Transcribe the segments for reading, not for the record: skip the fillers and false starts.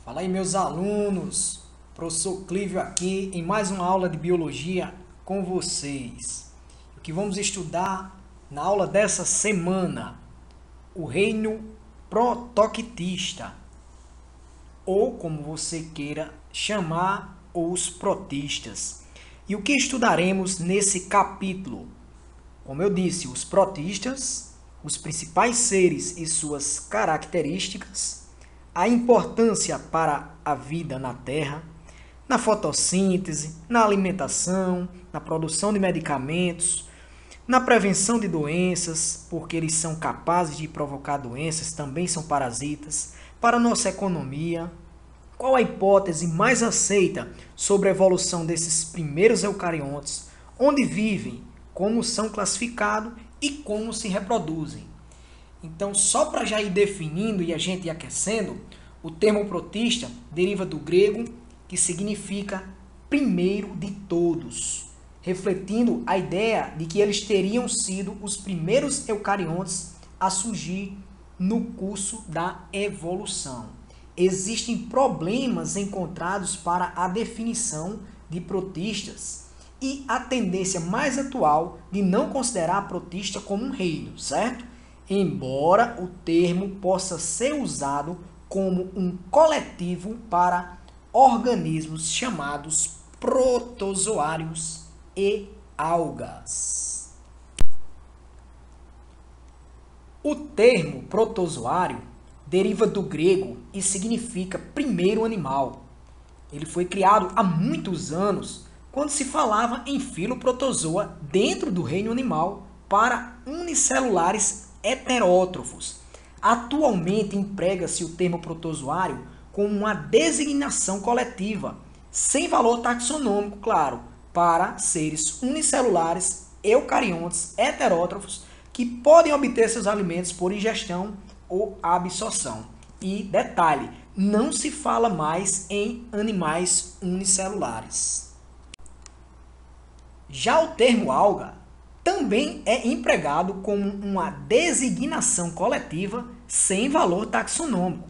Fala aí, meus alunos, professor Clívio aqui em mais uma aula de biologia com vocês. O que vamos estudar na aula dessa semana? O reino protoctista, ou como você queira chamar, os protistas. E o que estudaremos nesse capítulo? Como eu disse, os protistas, os principais seres e suas características, a importância para a vida na Terra, na fotossíntese, na alimentação, na produção de medicamentos, na prevenção de doenças, porque eles são capazes de provocar doenças, também são parasitas, para a nossa economia. Qual a hipótese mais aceita sobre a evolução desses primeiros eucariontes, onde vivem, como são classificados e como se reproduzem? Então, só para já ir definindo e a gente ir aquecendo, o termo protista deriva do grego, que significa primeiro de todos, refletindo a ideia de que eles teriam sido os primeiros eucariontes a surgir no curso da evolução. Existem problemas encontrados para a definição de protistas e a tendência mais atual de não considerar a protista como um reino, certo? Embora o termo possa ser usado como um coletivo para organismos chamados protozoários e algas. O termo protozoário deriva do grego e significa primeiro animal. Ele foi criado há muitos anos, quando se falava em filoprotozoa dentro do reino animal para unicelulares heterótrofos. Atualmente emprega-se o termo protozoário como uma designação coletiva, sem valor taxonômico, claro, para seres unicelulares, eucariontes, heterótrofos, que podem obter seus alimentos por ingestão ou absorção. E, detalhe, não se fala mais em animais unicelulares. Já o termo alga também é empregado como uma designação coletiva sem valor taxonômico.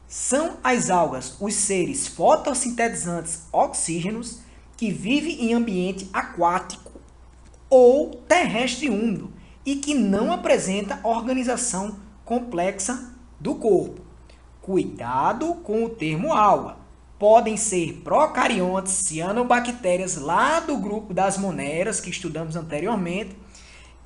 São as algas os seres fotossintetizantes oxígenos que vivem em ambiente aquático ou terrestre úmido e que não apresenta organização complexa do corpo. Cuidado com o termo alga. Podem ser procariontes, cianobactérias lá do grupo das moneras que estudamos anteriormente,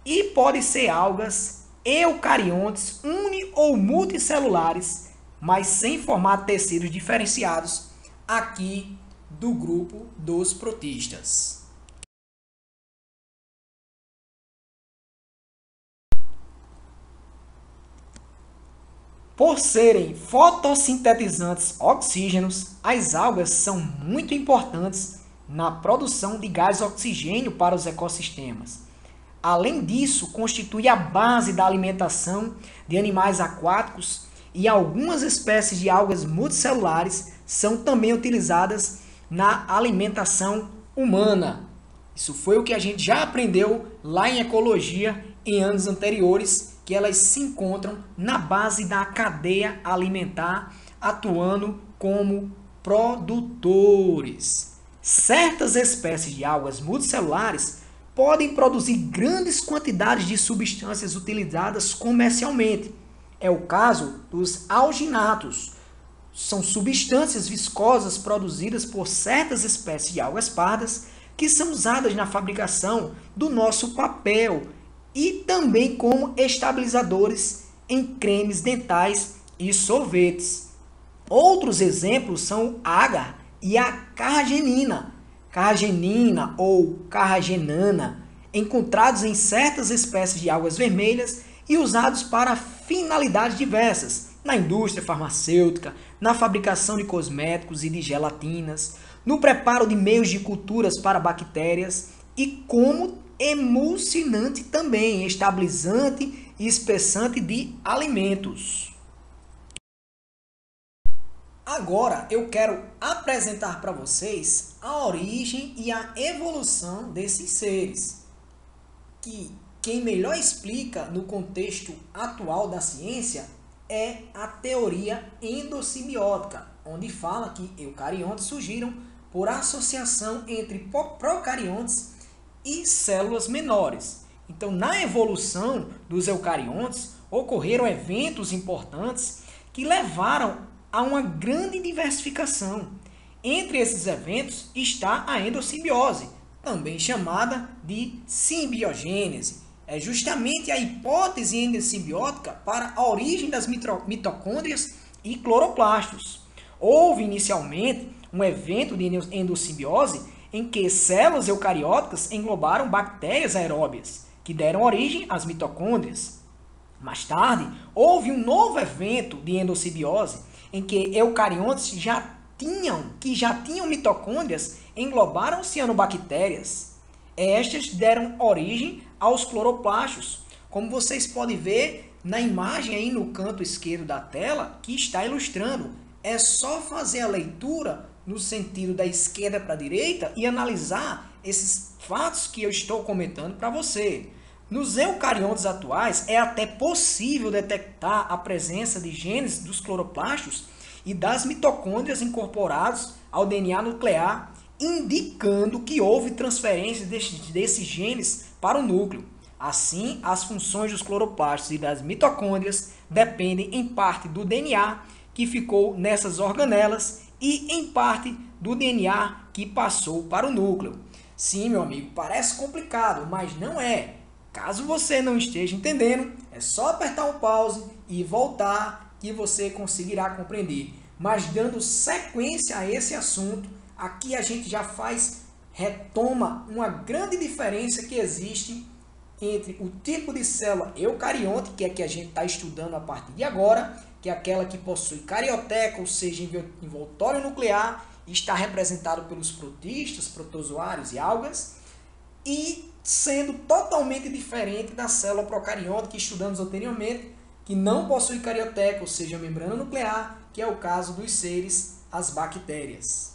e podem ser algas eucariontes uni- ou multicelulares, mas sem formar tecidos diferenciados aqui do grupo dos protistas. Por serem fotossintetizantes oxígenos, as algas são muito importantes na produção de gás oxigênio para os ecossistemas. Além disso, constitui a base da alimentação de animais aquáticos e algumas espécies de algas multicelulares são também utilizadas na alimentação humana. Isso foi o que a gente já aprendeu lá em ecologia em anos anteriores, que elas se encontram na base da cadeia alimentar, atuando como produtores. Certas espécies de algas multicelulares podem produzir grandes quantidades de substâncias utilizadas comercialmente. É o caso dos alginatos. São substâncias viscosas produzidas por certas espécies de algas pardas que são usadas na fabricação do nosso papel e também como estabilizadores em cremes dentais e sorvetes. Outros exemplos são o agar e a carragenina, carragenina ou carragenana, encontrados em certas espécies de algas vermelhas e usados para finalidades diversas, na indústria farmacêutica, na fabricação de cosméticos e de gelatinas, no preparo de meios de culturas para bactérias e como emulsionante também, estabilizante e espessante de alimentos. Agora eu quero apresentar para vocês a origem e a evolução desses seres, que quem melhor explica no contexto atual da ciência é a teoria endossimbiótica, onde fala que eucariontes surgiram por associação entre procariontes e células menores. Então, na evolução dos eucariontes, ocorreram eventos importantes que levaram a uma grande diversificação. Entre esses eventos está a endossimbiose, também chamada de simbiogênese. É justamente a hipótese endossimbiótica para a origem das mitocôndrias e cloroplastos. Houve inicialmente um evento de endossimbiose em que células eucarióticas englobaram bactérias aeróbias, que deram origem às mitocôndrias. Mais tarde, houve um novo evento de endossimbiose em que eucariontes que já tinham mitocôndrias englobaram cianobactérias. Estas deram origem aos cloroplastos, como vocês podem ver na imagem aí no canto esquerdo da tela que está ilustrando. É só fazer a leitura no sentido da esquerda para a direita e analisar esses fatos que eu estou comentando para você. Nos eucariontes atuais, é até possível detectar a presença de genes dos cloroplastos e das mitocôndrias incorporados ao DNA nuclear, indicando que houve transferência desses genes para o núcleo. Assim, as funções dos cloroplastos e das mitocôndrias dependem em parte do DNA que ficou nessas organelas e em parte do DNA que passou para o núcleo. Sim, meu amigo, parece complicado, mas não é. Caso você não esteja entendendo, é só apertar um pause e voltar que você conseguirá compreender. Mas dando sequência a esse assunto, aqui a gente já retoma uma grande diferença que existe entre o tipo de célula eucarionte, que é que a gente está estudando a partir de agora, que é aquela que possui carioteca, ou seja, envoltório nuclear, e está representado pelos protistas, protozoários e algas, e sendo totalmente diferente da célula procarionte que estudamos anteriormente, que não possui carioteca, ou seja, membrana nuclear, que é o caso dos seres, as bactérias.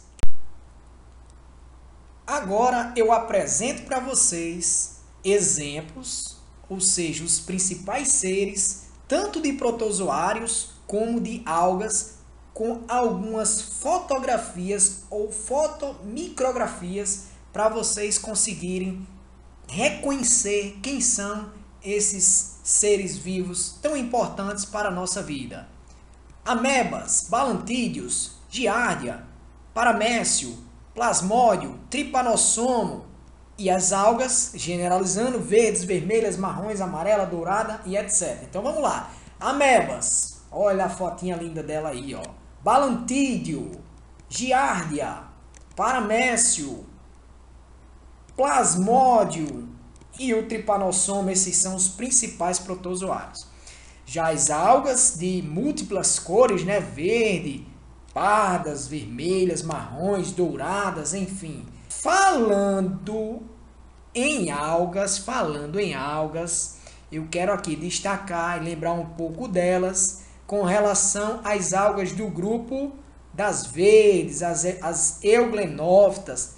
Agora eu apresento para vocês exemplos, ou seja, os principais seres, tanto de protozoários como de algas, com algumas fotografias ou fotomicrografias para vocês conseguirem reconhecer quem são esses seres vivos tão importantes para a nossa vida. Amebas, balantídeos, giardia, paramécio, plasmódio, tripanossomo e as algas, generalizando, verdes, vermelhas, marrons, amarela, dourada e etc. Então vamos lá. Amebas, olha a fotinha linda dela aí, ó. Balantídeo, giardia, paramécio, plasmódio e o tripanossomo, esses são os principais protozoários. Já as algas de múltiplas cores, né, verde, pardas, vermelhas, marrons, douradas, enfim. Falando em algas, eu quero aqui destacar e lembrar um pouco delas com relação às algas do grupo das verdes, as euglenófitas,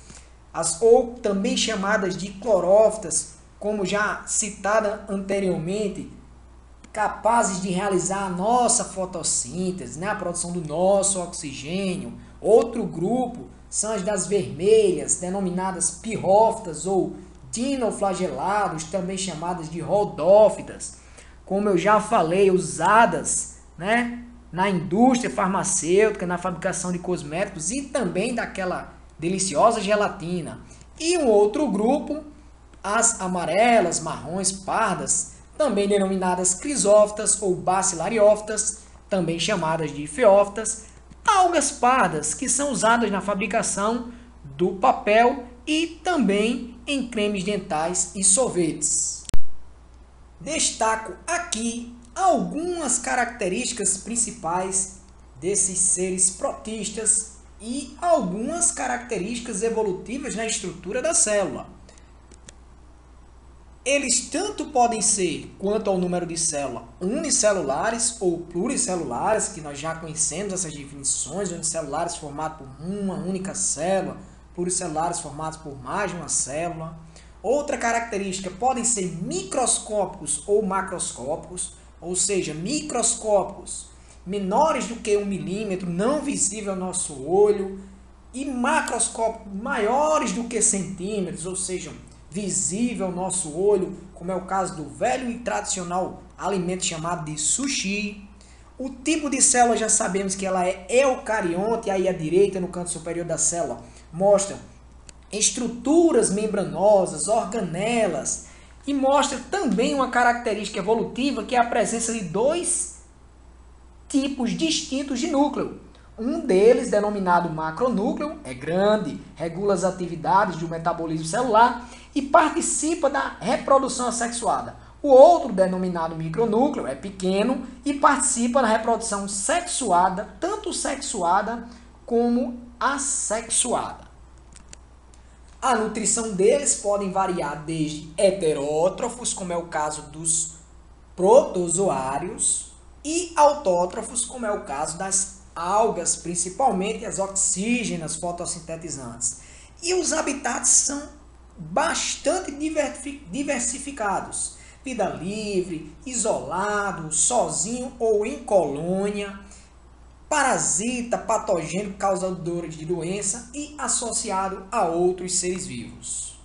ou também chamadas de clorófitas, como já citada anteriormente, capazes de realizar a nossa fotossíntese, né? A produção do nosso oxigênio. Outro grupo são as das vermelhas, denominadas pirrófitas ou dinoflagelados, também chamadas de rodófitas, como eu já falei, usadas, né, na indústria farmacêutica, na fabricação de cosméticos e também daquela deliciosa gelatina. E um outro grupo, as amarelas, marrons, pardas, também denominadas crisófitas ou bacilariófitas, também chamadas de feófitas, algas pardas, que são usadas na fabricação do papel e também em cremes dentais e sorvetes. Destaco aqui algumas características principais desses seres protistas e algumas características evolutivas na estrutura da célula. Eles tanto podem ser, quanto ao número de células, unicelulares ou pluricelulares, que nós já conhecemos essas definições, unicelulares formados por uma única célula, pluricelulares formados por mais de uma célula. Outra característica, podem ser microscópicos ou macroscópicos, ou seja, microscópicos, menores do que 1 milímetro, não visível ao nosso olho, e macroscópicos maiores do que centímetros, ou seja, visível ao nosso olho, como é o caso do velho e tradicional alimento chamado de sushi. O tipo de célula já sabemos que ela é eucarionte, aí à direita, no canto superior da célula, mostra estruturas membranosas, organelas, e mostra também uma característica evolutiva, que é a presença de 2 tipos distintos de núcleo. Um deles, denominado macronúcleo, é grande, regula as atividades do metabolismo celular e participa da reprodução assexuada. O outro, denominado micronúcleo, é pequeno e participa da reprodução sexuada, tanto sexuada como assexuada. A nutrição deles pode variar desde heterótrofos, como é o caso dos protozoários, e autótrofos, como é o caso das algas, principalmente as oxígenas fotossintetizantes. E os habitats são bastante diversificados. Vida livre, isolado, sozinho ou em colônia, parasita, patogênico, causador de doença e associado a outros seres vivos.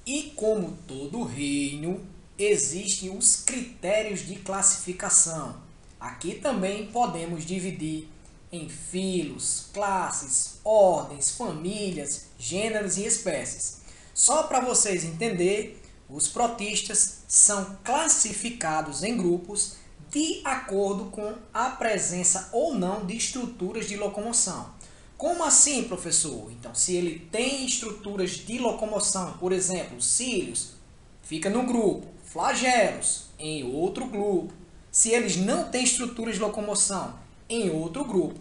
E como todo reino, existem os critérios de classificação. Aqui também podemos dividir em filos, classes, ordens, famílias, gêneros e espécies. Só para vocês entenderem, os protistas são classificados em grupos de acordo com a presença ou não de estruturas de locomoção. Como assim, professor? Então, se ele tem estruturas de locomoção, por exemplo, cílios, fica no grupo, flagelos, em outro grupo. Se eles não têm estruturas de locomoção, em outro grupo.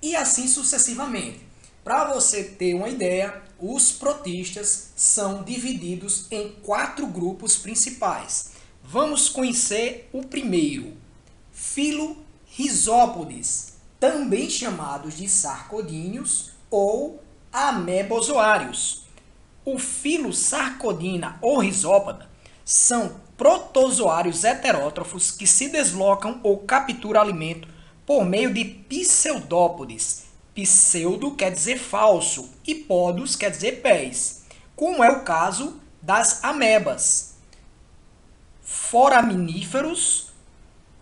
E assim sucessivamente. Para você ter uma ideia, os protistas são divididos em 4 grupos principais. Vamos conhecer o primeiro, filo Rhizópodes, também chamados de sarcodíneos ou amebozoários. O filo Sarcodina ou Rhizópoda são protozoários heterótrofos que se deslocam ou capturam alimento por meio de pseudópodes. Pseudo quer dizer falso e podos quer dizer pés, como é o caso das amebas, foraminíferos,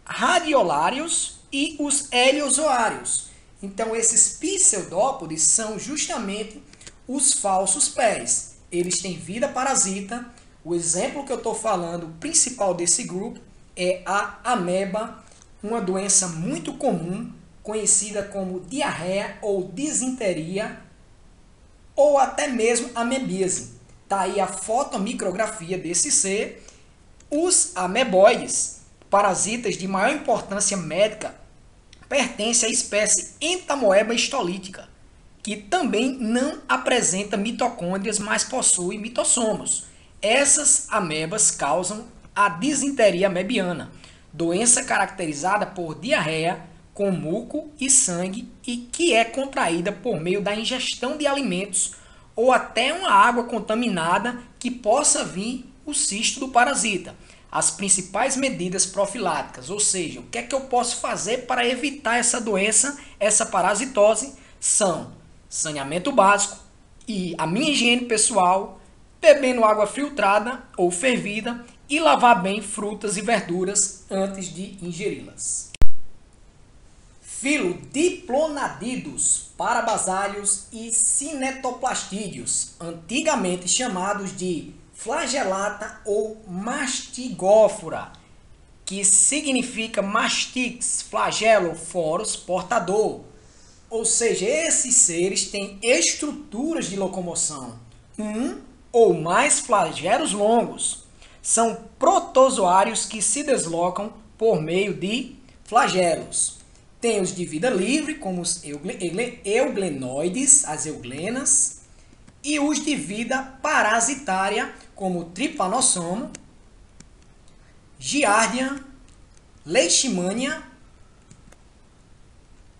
radiolários e os heliozoários. Então, esses pseudópodes são justamente os falsos pés. Eles têm vida parasita. O exemplo que eu estou falando, principal desse grupo, é a ameba, uma doença muito comum, conhecida como diarreia ou disenteria, ou até mesmo amebíase. Está aí a fotomicrografia desse ser. Os ameboides, parasitas de maior importância médica, pertencem à espécie Entamoeba histolítica, que também não apresenta mitocôndrias, mas possui mitossomos. Essas amebas causam a disenteria amebiana, doença caracterizada por diarreia com muco e sangue e que é contraída por meio da ingestão de alimentos ou até uma água contaminada que possa vir o cisto do parasita. As principais medidas profiláticas, ou seja, o que é que eu posso fazer para evitar essa doença, essa parasitose, são saneamento básico e a minha higiene pessoal, bebendo água filtrada ou fervida e lavar bem frutas e verduras antes de ingeri-las. Filo Diplonadidos, parabasálios e cinetoplastídeos, antigamente chamados de flagelata ou mastigófora, que significa mastix, flagelo, foros, portador. Ou seja, esses seres têm estruturas de locomoção, um ou mais flagelos longos. São protozoários que se deslocam por meio de flagelos. Tem os de vida livre, como os euglenoides, as euglenas, e os de vida parasitária, como o Trypanosoma, Giardia, Leishmania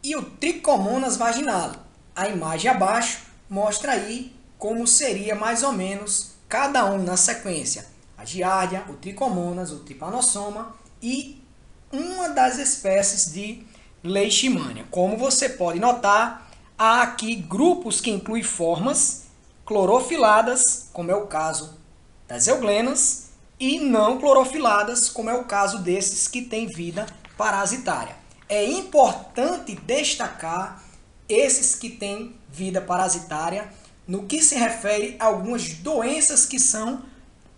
e o Trichomonas vaginalis. A imagem abaixo mostra aí como seria mais ou menos cada um na sequência. A a giardia, o trichomonas, o trypanosoma e uma das espécies de leishmania. Como você pode notar, há aqui grupos que incluem formas clorofiladas, como é o caso das euglenas, e não clorofiladas, como é o caso desses que têm vida parasitária. É importante destacar esses que têm vida parasitária no que se refere a algumas doenças que são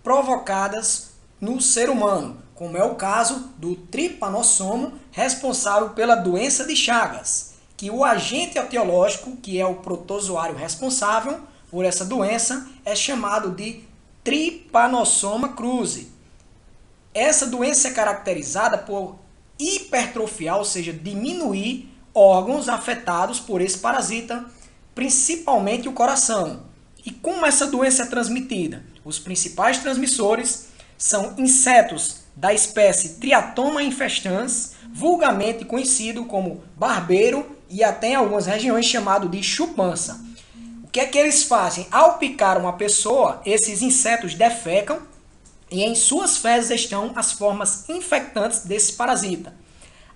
provocadas no ser humano, como é o caso do trypanosoma, responsável pela doença de Chagas, que o agente etiológico, que é o protozoário responsável por essa doença, é chamado de Trypanosoma cruzi. Essa doença é caracterizada por hipertrofiar, ou seja, diminuir órgãos afetados por esse parasita, principalmente o coração. E como essa doença é transmitida? Os principais transmissores são insetos da espécie Triatoma infestans, vulgarmente conhecido como barbeiro e até em algumas regiões chamado de chupança. O que é que eles fazem? Ao picar uma pessoa, esses insetos defecam e em suas fezes estão as formas infectantes desse parasita.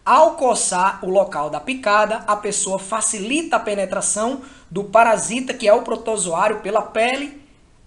Ao coçar o local da picada, a pessoa facilita a penetração do parasita, que é o protozoário, pela pele,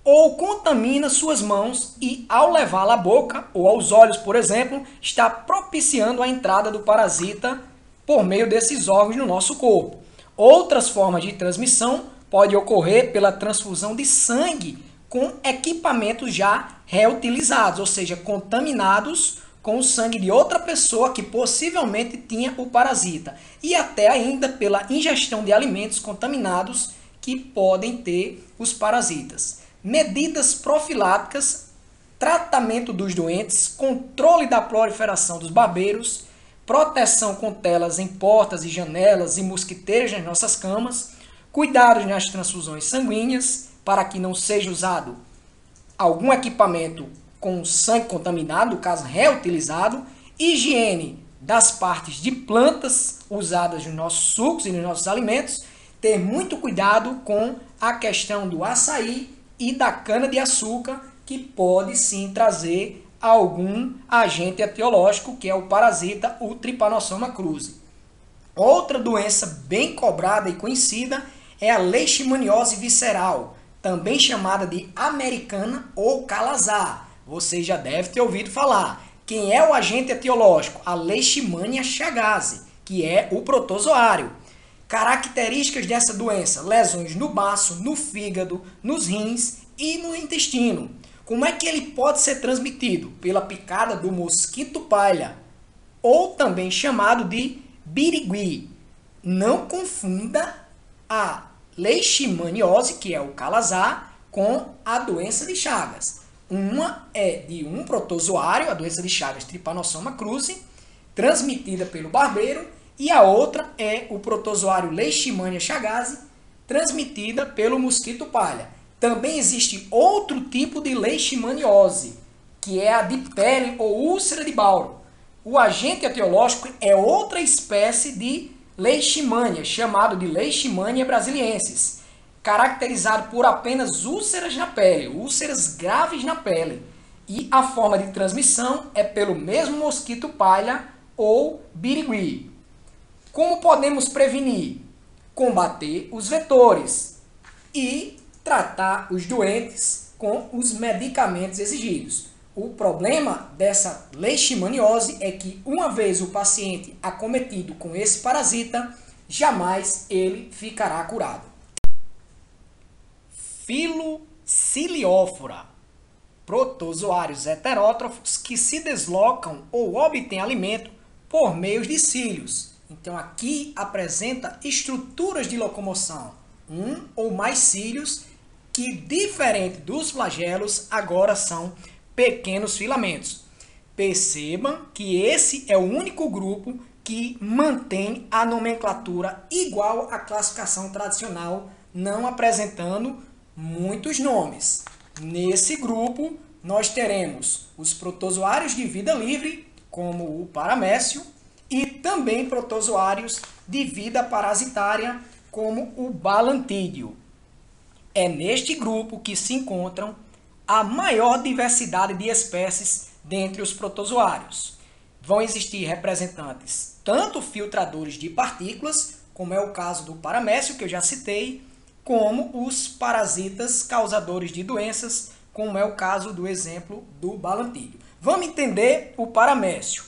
ou contamina suas mãos e, ao levá-la à boca ou aos olhos, por exemplo, está propiciando a entrada do parasita por meio desses órgãos no nosso corpo. Outras formas de transmissão podem ocorrer pela transfusão de sangue com equipamentos já reutilizados, ou seja, contaminados com o sangue de outra pessoa que possivelmente tinha o parasita, e até ainda pela ingestão de alimentos contaminados que podem ter os parasitas. Medidas profiláticas, tratamento dos doentes, controle da proliferação dos barbeiros, proteção com telas em portas e janelas e mosquiteiros nas nossas camas, cuidados nas transfusões sanguíneas para que não seja usado algum equipamento com sangue contaminado, no caso reutilizado, higiene das partes de plantas usadas nos nossos sucos e nos nossos alimentos, ter muito cuidado com a questão do açaí e da cana-de-açúcar, que pode sim trazer algum agente etiológico, que é o parasita, o Trypanosoma cruzi. Outra doença bem cobrada e conhecida é a leishmaniose visceral, também chamada de americana ou calazar. Você já deve ter ouvido falar. Quem é o agente etiológico? A Leishmania chagas, que é o protozoário. Características dessa doença: lesões no baço, no fígado, nos rins e no intestino. Como é que ele pode ser transmitido? Pela picada do mosquito palha, ou também chamado de birigui. Não confunda a leishmaniose, que é o calazar, com a doença de Chagas. Uma é de um protozoário, a doença de Chagas, Trypanosoma cruzi, transmitida pelo barbeiro, e a outra é o protozoário Leishmania chagas, transmitida pelo mosquito palha. Também existe outro tipo de leishmaniose, que é a diptere ou úlcera de Bauro. O agente etiológico é outra espécie de leishmania, chamado de Leishmania brasiliensis, caracterizado por apenas úlceras na pele, úlceras graves na pele. E a forma de transmissão é pelo mesmo mosquito palha ou birigui. Como podemos prevenir? Combater os vetores e tratar os doentes com os medicamentos exigidos. O problema dessa leishmaniose é que, uma vez o paciente acometido com esse parasita, jamais ele ficará curado. Filociliófora, protozoários heterótrofos que se deslocam ou obtêm alimento por meio de cílios. Então aqui apresenta estruturas de locomoção, um ou mais cílios que, diferente dos flagelos, agora são pequenos filamentos. Percebam que esse é o único grupo que mantém a nomenclatura igual à classificação tradicional, não apresentando muitos nomes. Nesse grupo, nós teremos os protozoários de vida livre, como o paramécio, e também protozoários de vida parasitária, como o balantídeo. É neste grupo que se encontram a maior diversidade de espécies dentre os protozoários. Vão existir representantes tanto filtradores de partículas, como é o caso do paramécio, que eu já citei, como os parasitas causadores de doenças, como é o caso do exemplo do balantídeo. Vamos entender o paramécio.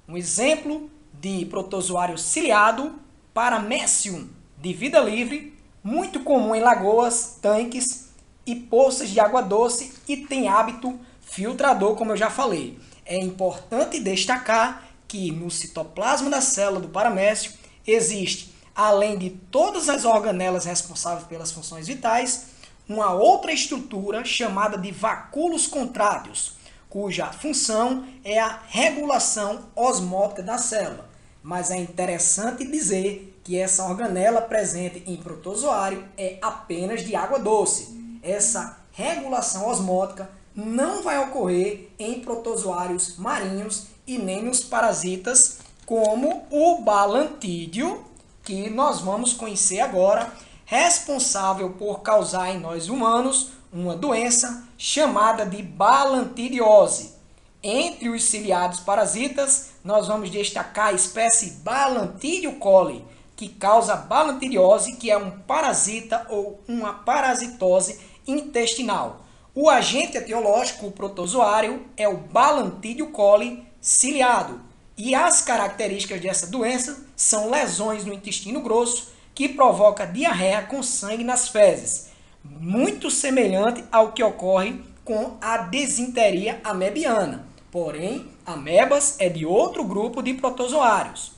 Um exemplo de protozoário ciliado, Paramecium, de vida livre, muito comum em lagoas, tanques e poças de água doce e tem hábito filtrador, como eu já falei. É importante destacar que no citoplasma da célula do paramécio existe, além de todas as organelas responsáveis pelas funções vitais, uma outra estrutura chamada de vacúolos contráteos, cuja função é a regulação osmótica da célula. Mas é interessante dizer que essa organela presente em protozoário é apenas de água doce. Essa regulação osmótica não vai ocorrer em protozoários marinhos e nem nos parasitas como o balantídeo, que nós vamos conhecer agora, responsável por causar em nós humanos uma doença chamada de balantidiose. Entre os ciliados parasitas, nós vamos destacar a espécie Balantidio coli, que causa balantidiose, que é um parasita ou uma parasitose intestinal. O agente etiológico protozoário é o Balantidio coli ciliado. E as características dessa doença são lesões no intestino grosso que provoca diarreia com sangue nas fezes, muito semelhante ao que ocorre com a desinteria amebiana. Porém, amebas é de outro grupo de protozoários.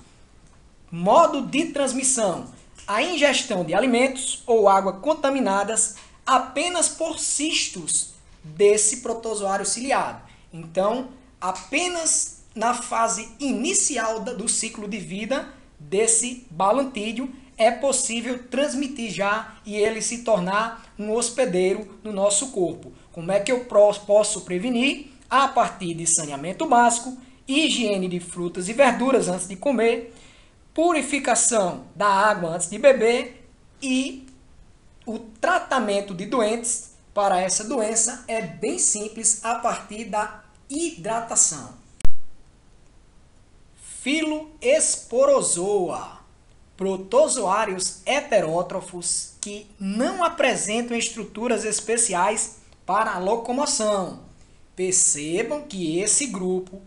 Modo de transmissão: a ingestão de alimentos ou água contaminadas apenas por cistos desse protozoário ciliado. Então, apenas na fase inicial do ciclo de vida desse balantídeo é possível transmitir já e ele se tornar um hospedeiro no nosso corpo. Como é que eu posso prevenir? A partir de saneamento básico, higiene de frutas e verduras antes de comer, purificação da água antes de beber e o tratamento de doentes para essa doença é bem simples a partir da hidratação. Filoesporozoa. Protozoários heterótrofos que não apresentam estruturas especiais para a locomoção. Percebam que esse grupo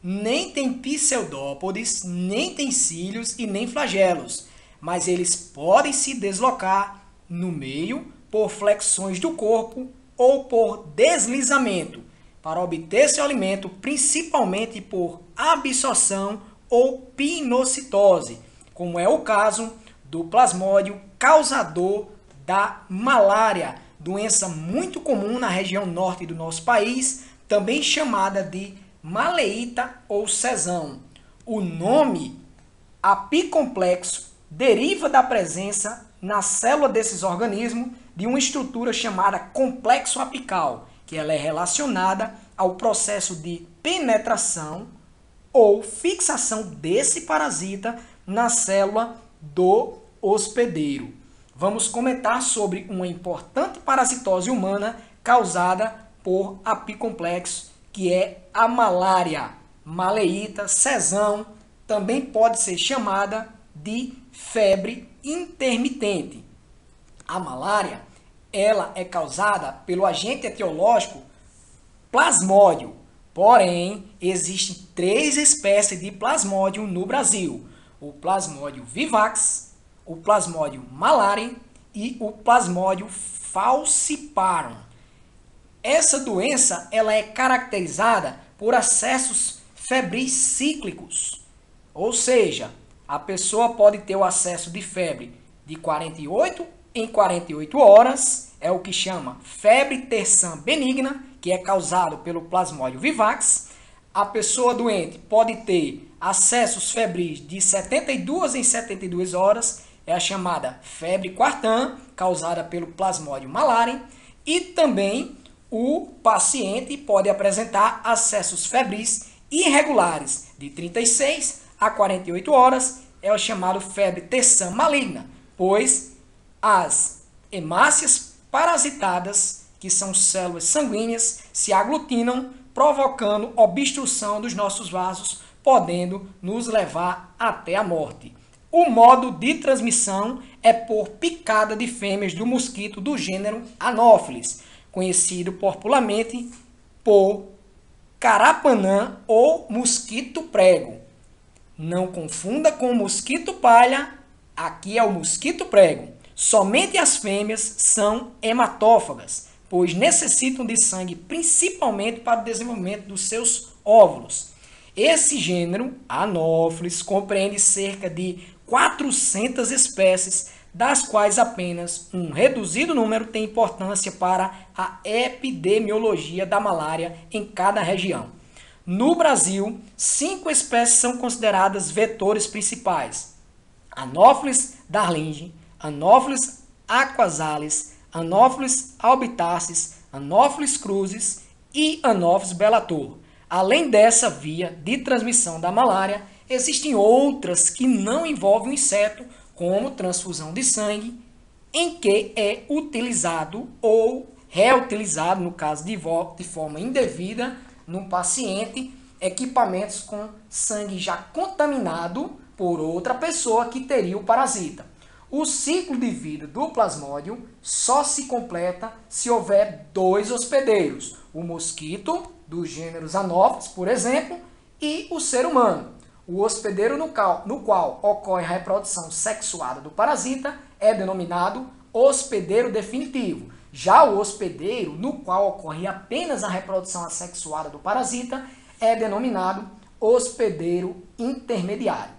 nem tem pseudópodes, nem tem cílios e nem flagelos, mas eles podem se deslocar no meio por flexões do corpo ou por deslizamento para obter seu alimento, principalmente por absorção ou pinocitose, como é o caso do plasmódio causador da malária, doença muito comum na região norte do nosso país, também chamada de maleíta ou cesão. O nome apicomplexo deriva da presença na célula desses organismos de uma estrutura chamada complexo apical, que ela é relacionada ao processo de penetração ou fixação desse parasita na célula do hospedeiro. Vamos comentar sobre uma importante parasitose humana causada por apicomplexo, que é a malária, maleíta, cesão, também pode ser chamada de febre intermitente. A malária, ela é causada pelo agente etiológico plasmódio. Porém, existem 3 espécies de plasmódio no Brasil: o plasmódio vivax, o plasmódio malariae e o plasmódio falciparum. Essa doença ela é caracterizada por acessos febris cíclicos, ou seja, a pessoa pode ter o acesso de febre de 48 em 48 horas, é o que chama febre terçã benigna, que é causado pelo plasmódio vivax. A pessoa doente pode ter acessos febris de 72 em 72 horas, é a chamada febre quartã, causada pelo plasmódio malariae, e também o paciente pode apresentar acessos febris irregulares de 36 a 48 horas, é o chamado febre terçã maligna, pois as hemácias parasitadas, que são células sanguíneas, se aglutinam, provocando obstrução dos nossos vasos, podendo nos levar até a morte. O modo de transmissão é por picada de fêmeas do mosquito do gênero Anopheles, conhecido popularmente por carapanã ou mosquito prego. Não confunda com o mosquito palha, aqui é o mosquito prego. Somente as fêmeas são hematófagas, pois necessitam de sangue principalmente para o desenvolvimento dos seus óvulos. Esse gênero, Anopheles, compreende cerca de 400 espécies, das quais apenas um reduzido número tem importância para a epidemiologia da malária em cada região. No Brasil, 5 espécies são consideradas vetores principais: Anopheles darlingi, Anopheles aquasalis, Anopheles albitacis, Anopheles cruzes e Anopheles bellator. Além dessa via de transmissão da malária, existem outras que não envolvem o inseto, como transfusão de sangue, em que é utilizado ou reutilizado, no caso de forma indevida, no paciente, equipamentos com sangue já contaminado por outra pessoa que teria o parasita. O ciclo de vida do plasmódio só se completa se houver 2 hospedeiros, o mosquito dos gêneros Anopheles, por exemplo, e o ser humano. O hospedeiro no qual ocorre a reprodução sexuada do parasita é denominado hospedeiro definitivo. Já o hospedeiro no qual ocorre apenas a reprodução assexuada do parasita é denominado hospedeiro intermediário.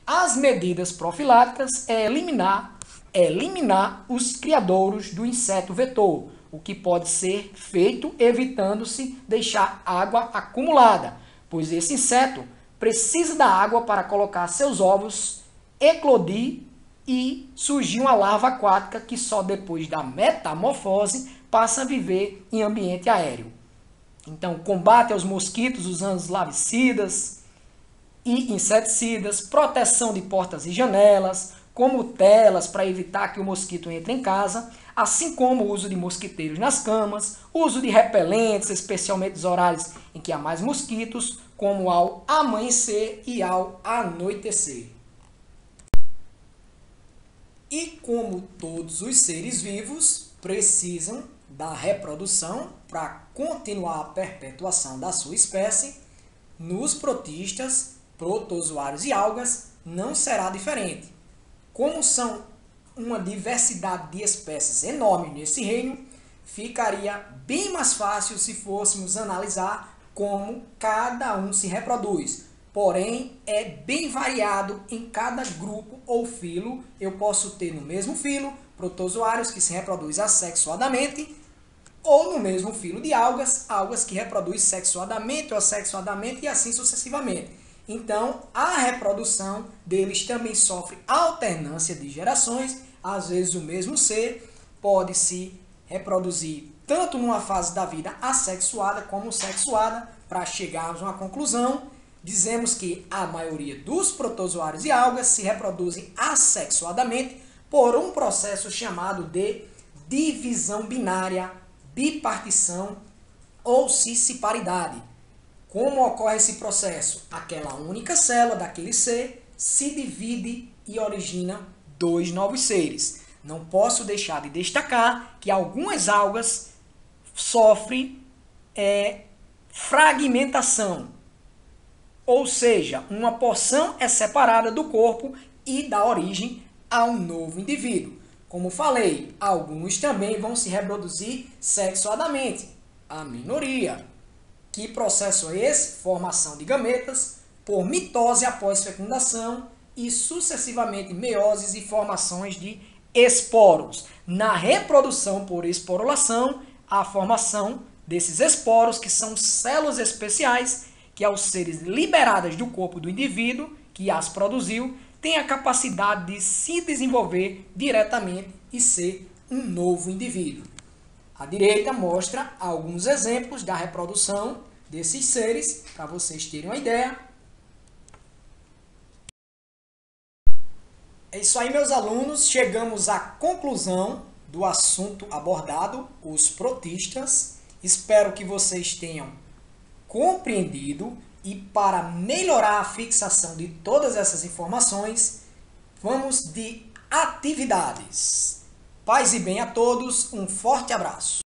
As medidas profiláticas é eliminar os criadouros do inseto vetor, o que pode ser feito evitando-se deixar água acumulada, pois esse inseto precisa da água para colocar seus ovos, eclodir e surgir uma larva aquática que só depois da metamorfose passa a viver em ambiente aéreo. Então, combate aos mosquitos usando os larvicidas e inseticidas, proteção de portas e janelas, como telas para evitar que o mosquito entre em casa, assim como o uso de mosquiteiros nas camas, uso de repelentes, especialmente nos horários em que há mais mosquitos, como ao amanhecer e ao anoitecer. E como todos os seres vivos precisam da reprodução para continuar a perpetuação da sua espécie, nos protistas, protozoários e algas não será diferente. Como são uma diversidade de espécies enorme nesse reino, ficaria bem mais fácil se fôssemos analisar como cada um se reproduz. Porém, é bem variado em cada grupo ou filo. Eu posso ter no mesmo filo protozoários que se reproduzem assexuadamente, ou no mesmo filo de algas, algas que reproduzem sexuadamente ou assexuadamente e assim sucessivamente. Então, a reprodução deles também sofre alternância de gerações. Às vezes o mesmo ser pode se reproduzir tanto numa fase da vida assexuada como sexuada. Para chegarmos a uma conclusão, dizemos que a maioria dos protozoários e algas se reproduzem assexuadamente por um processo chamado de divisão binária, bipartição ou cisciparidade. Como ocorre esse processo? Aquela única célula daquele ser se divide e origina 2 novos seres. Não posso deixar de destacar que algumas algas sofrem fragmentação, ou seja, uma porção é separada do corpo e dá origem a um novo indivíduo. Como falei, alguns também vão se reproduzir sexuadamente, a minoria. Que processo é esse? Formação de gametas por mitose após fecundação e sucessivamente meioses e formações de esporos. Na reprodução por esporulação, a formação desses esporos, que são células especiais que, ao serem liberadas do corpo do indivíduo que as produziu, tem a capacidade de se desenvolver diretamente e ser um novo indivíduo. À direita mostra alguns exemplos da reprodução desses seres, para vocês terem uma ideia. É isso aí, meus alunos. Chegamos à conclusão do assunto abordado, os protistas. Espero que vocês tenham compreendido e para melhorar a fixação de todas essas informações, vamos de atividades. Paz e bem a todos, um forte abraço.